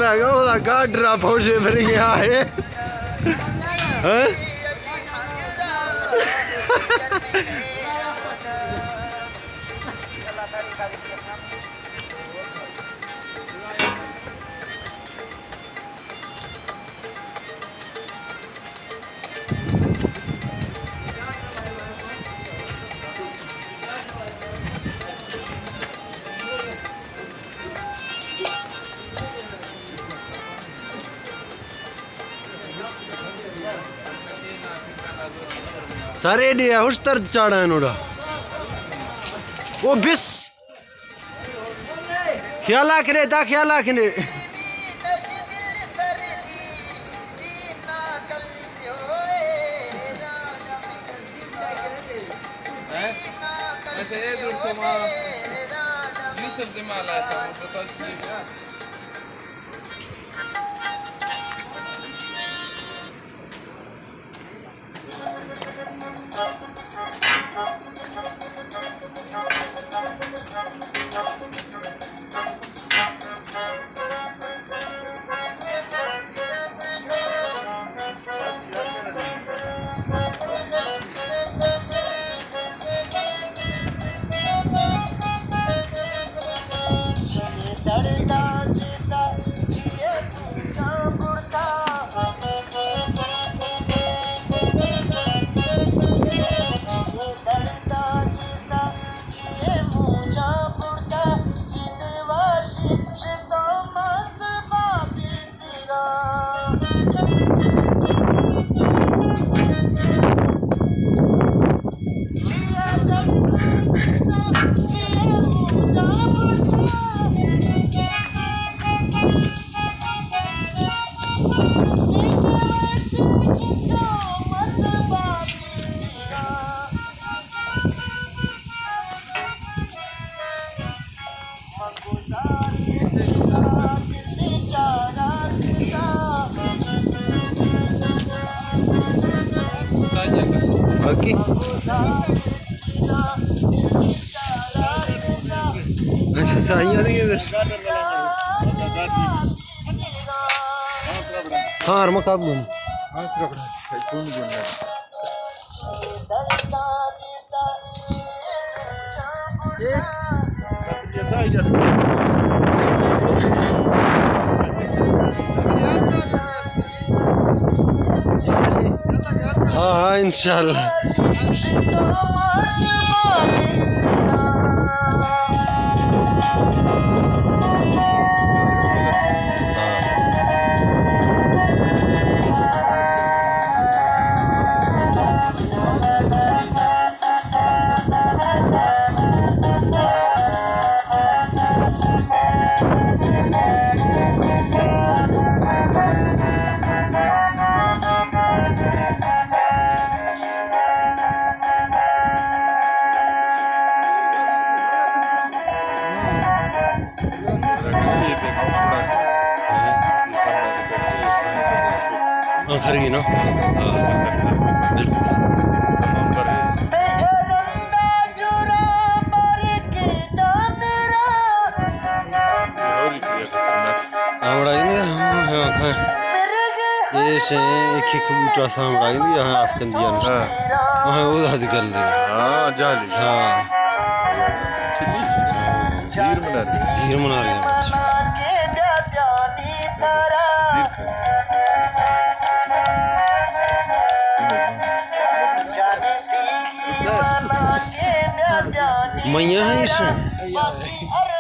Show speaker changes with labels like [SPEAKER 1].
[SPEAKER 1] रहा है वो गाडरा फौजे फिर गया है हैं सारे दिया हुस्तर चाड़ा है नोड़ा वो बिस ख्याल आखने ता ख्याल आखने
[SPEAKER 2] ऐसे ये दूर तो माँ यूसुफ जमाल आया था वो तो ठीक है
[SPEAKER 1] बाकी अच्छा साइयां नहीं इधर हाँ अरमा कब गुन
[SPEAKER 2] हाँ तरफ कौन गुन है
[SPEAKER 1] हाँ हाँ इंशाल्लाह खरी ना ये से एक ही कबूतर सामने आई नहीं यहाँ आफ्कन दिया ना वहाँ वो दादी कर ली
[SPEAKER 2] हाँ जाली
[SPEAKER 1] हाँ हीर मना रहे हैं मैया है इसमें